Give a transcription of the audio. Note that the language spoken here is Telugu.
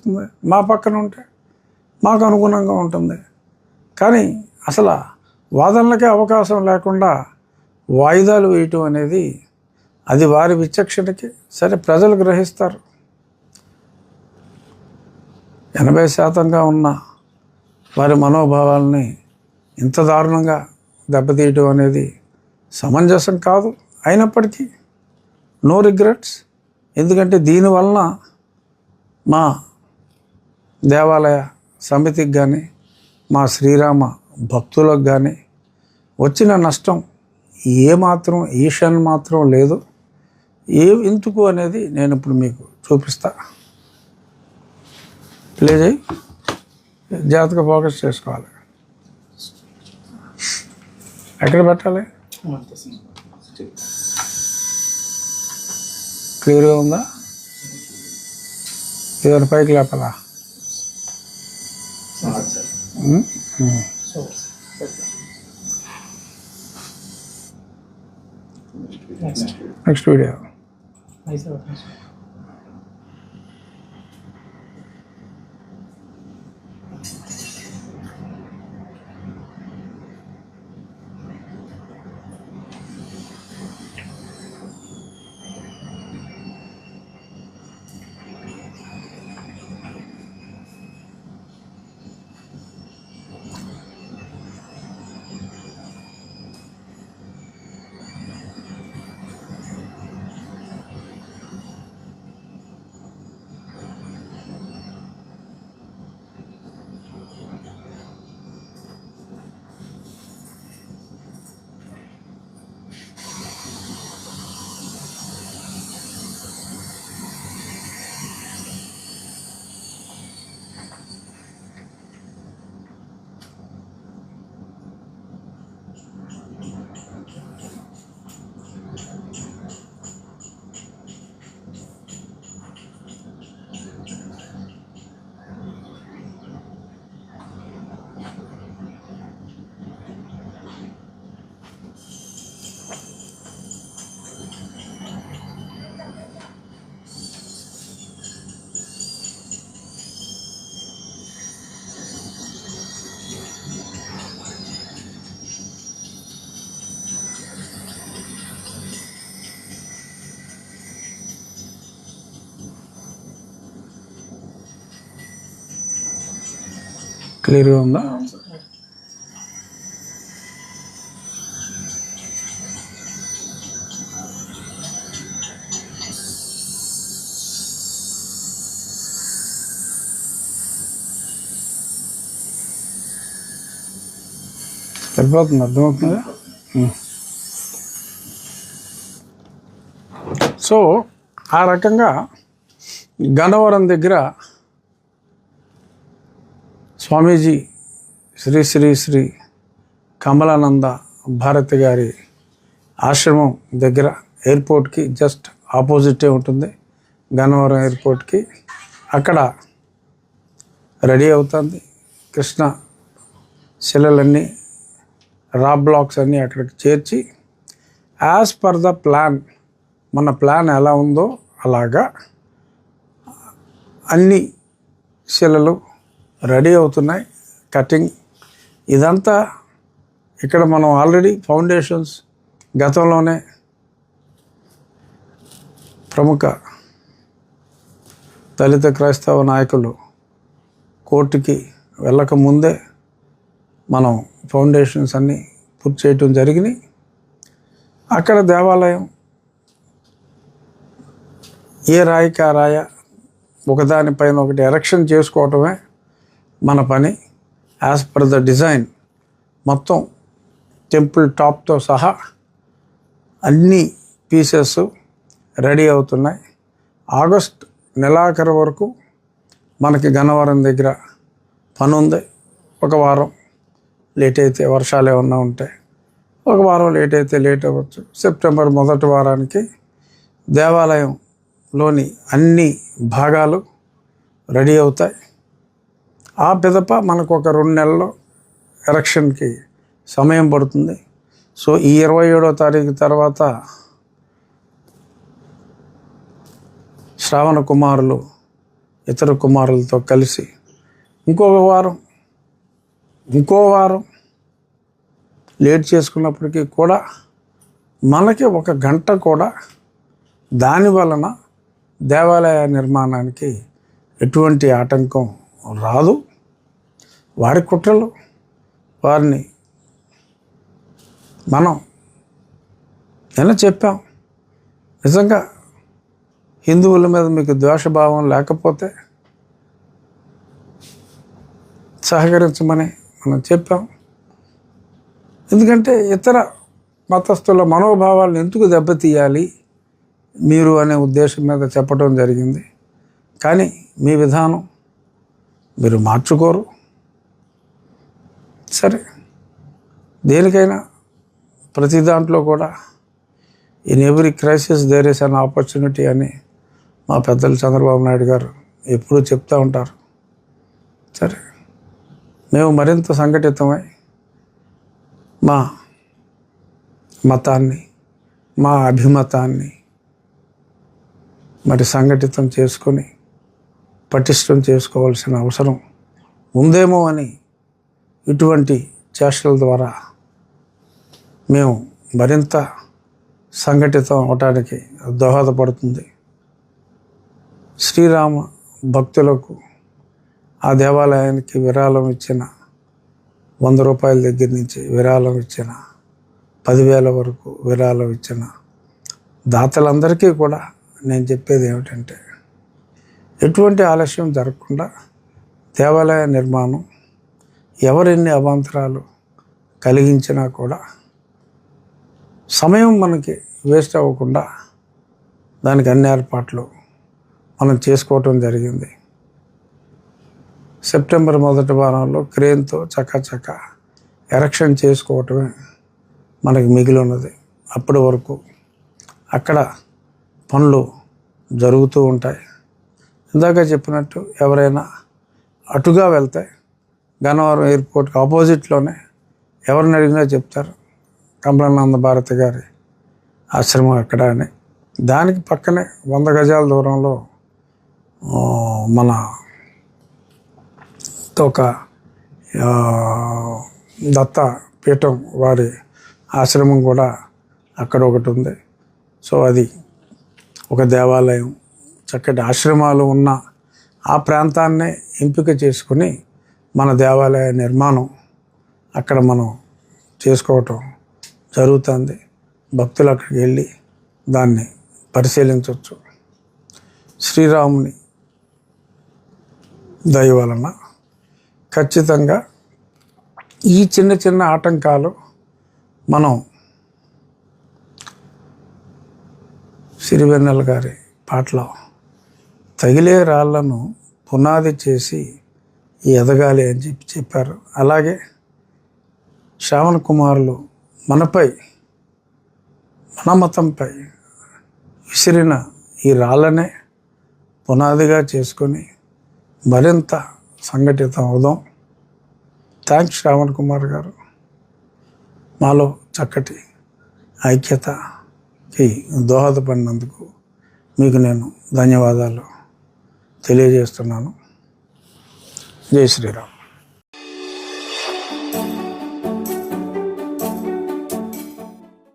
చేస్తుంది? మా పక్కన ఉంటే మాకు అనుగుణంగా ఉంటుంది. కానీ అసలు వాదనలకే అవకాశం లేకుండా వాయిదాలు వేయటం అనేది అది వారి విచక్షణకి సరే ప్రజలు గ్రహిస్తారు. 80% ఉన్న వారి మనోభావాల్ని ఇంత దారుణంగా దెబ్బతీయటం అనేది సమంజసం కాదు. అయినప్పటికీ నో రిగ్రెట్స్. ఎందుకంటే దీనివలన మా దేవాలయ సమితికి కానీ మా శ్రీరామ భక్తులకు కానీ వచ్చిన నష్టం ఏమాత్రం ఈషన్ మాత్రం లేదు. ఎందుకు అనేది నేను ఇప్పుడు మీకు చూపిస్తా. ప్లే చేయి. జాగ్రత్తగా ఫోకస్ చేసుకోవాలి. ఎక్కడ పెట్టాలి? క్లియర్గా ఉందా? ఏదైనా పైకి లేపాలా? Next video. క్లియర్గా ఉందా? సరిపోతుంది, అర్థమవుతుందా? సో ఆ రకంగా గన్నవరం దగ్గర స్వామీజీ శ్రీ శ్రీ శ్రీ కమలానంద భారతి గారి ఆశ్రమం దగ్గర ఎయిర్పోర్ట్కి జస్ట్ ఆపోజిటే ఉంటుంది, గన్నవరం ఎయిర్పోర్ట్కి. అక్కడ రెడీ అవుతుంది. కృష్ణ శిలలన్నీ రా బ్లాక్స్ అన్నీ అక్కడికి చేర్చి యాజ్ పర్ ద ప్లాన్, మన ప్లాన్ ఎలా ఉందో అలాగా అన్ని శిలలు రెడీ అవుతున్నాయి. కటింగ్ ఇదంతా ఇక్కడ మనం ఆల్రెడీ ఫౌండేషన్స్ గతంలోనే ప్రముఖ దళిత క్రైస్తవ నాయకులు కోర్టుకి వెళ్ళక ముందే మనం ఫౌండేషన్స్ అన్నీ పూర్తి చేయటం జరిగినాయి. అక్కడ దేవాలయం ఏ రాయికి ఆ రాయ ఒకదానిపైన ఒకటి ఎరెక్షన్ చేసుకోవటమే మన పని. యాజ్ పర్ ద డిజైన్ మొత్తం టెంపుల్ టాప్తో సహా అన్ని పీసెస్ రెడీ అవుతున్నాయి. ఆగస్ట్ నెలాఖరు వరకు మనకి గన్నవరం దగ్గర పని ఉంది. ఒక వారం లేట్ అయితే, వర్షాలు ఏమన్నా ఉంటే ఒక వారం లేట్ అయితే లేట్ అవ్వచ్చు. సెప్టెంబర్ మొదటి వారానికి దేవాలయంలోని అన్ని భాగాలు రెడీ అవుతాయి. ఆ పిదప మనకు ఒక 2 నెలల్లో ఎలక్షన్కి సమయం పడుతుంది. సో ఈ 27వ తారీఖు తర్వాత శ్రావణ కుమారులు ఇతర కుమారులతో కలిసి ఇంకో వారం లేట్ చేసుకున్నప్పటికీ కూడా మనకి 1 గంట కూడా దాని వలన దేవాలయ నిర్మాణానికి ఎటువంటి ఆటంకం రాదు. వారి కుట్రలు వారిని మనం నిన్న చెప్పాం. నిజంగా హిందువుల మీద మీకు ద్వేషభావం లేకపోతే సహకరించమని మనం చెప్పాం. ఎందుకంటే ఇతర మతస్థుల మనోభావాలను ఎందుకు దెబ్బతీయాలి మీరు అనే ఉద్దేశం మీద చెప్పడం జరిగింది. కానీ మీ విధానం మీరు మార్చుకోరు. సరే, దేనికైనా ప్రతి దాంట్లో కూడా in every crisis there is an opportunity అని మా పెద్దలు చంద్రబాబు నాయుడు గారు ఎప్పుడూ చెప్తూ ఉంటారు. సరే, మేము మరింత సంఘటితమై మా మతాన్ని, మా అభిమతాన్ని మరి సంఘటితం చేసుకొని పటిష్టం చేసుకోవాల్సిన అవసరం ఉందేమో అని ఇటువంటి చేష్టల ద్వారా మేము మరింత సంఘటితం అవటానికి దోహదపడుతుంది. శ్రీరామ భక్తులకు ఆ దేవాలయానికి విరాళం ఇచ్చిన 100 రూపాయల దగ్గర నుంచి విరాళం ఇచ్చిన 10,000 వరకు విరాళం ఇచ్చిన దాతలందరికీ కూడా నేను చెప్పేది ఏమిటంటే, ఎటువంటి ఆలస్యం జరగకుండా దేవాలయ నిర్మాణం ఎవరెన్ని అవాంతరాలు కలిగించినా కూడా సమయం మనకి వేస్ట్ అవ్వకుండా దానికి అన్ని ఏర్పాట్లు మనం చేసుకోవటం జరిగింది. సెప్టెంబర్ మొదటి వారంలో క్రేన్తో చకచక ఎరెక్షన్ చేసుకోవటమే మనకి మిగిలి ఉన్నది. అప్పటి వరకు అక్కడ పనులు జరుగుతూ ఉంటాయి. ఇందాక చెప్పినట్టు ఎవరైనా అటుగా వెళ్తే గన్నవరం ఎయిర్పోర్ట్కి ఆపోజిట్లోనే ఎవరిని అడిగినా చెప్తారు కమలానంద భారతి గారి ఆశ్రమం ఎక్కడ అని. దానికి పక్కనే 100 గజాల దూరంలో మన ఒక దత్త పీఠం వారి ఆశ్రమం కూడా అక్కడ ఒకటి ఉంది. సో అది ఒక దేవాలయం, చక్కటి ఆశ్రమాలు ఉన్న ఆ ప్రాంతాన్నే ఎంపిక చేసుకుని మన దేవాలయ నిర్మాణం అక్కడ మనం చేసుకోవటం జరుగుతుంది. భక్తులు అక్కడికి వెళ్ళి దాన్ని పరిశీలించవచ్చు. శ్రీరాముని దయ వలన ఖచ్చితంగా ఈ చిన్న చిన్న ఆటంకాలు మనం సిరివెన్నెల గారి పాటలో తగిలే రాళ్లను పునాది చేసి ఎదగాలి అని చెప్పారు. అలాగే శ్రావణ కుమారులు మనపై, మన మతంపై విసిరిన ఈ రాళ్ళనే పునాదిగా చేసుకొని మరింత సంఘటితం అవుదాం. థ్యాంక్స్ శ్రావణ్ కుమార్ గారు. మాలో చక్కటి ఐక్యతకి దోహదపడినందుకు మీకు నేను ధన్యవాదాలు తెలియజేస్తున్నాను. జై శ్రీరామ్.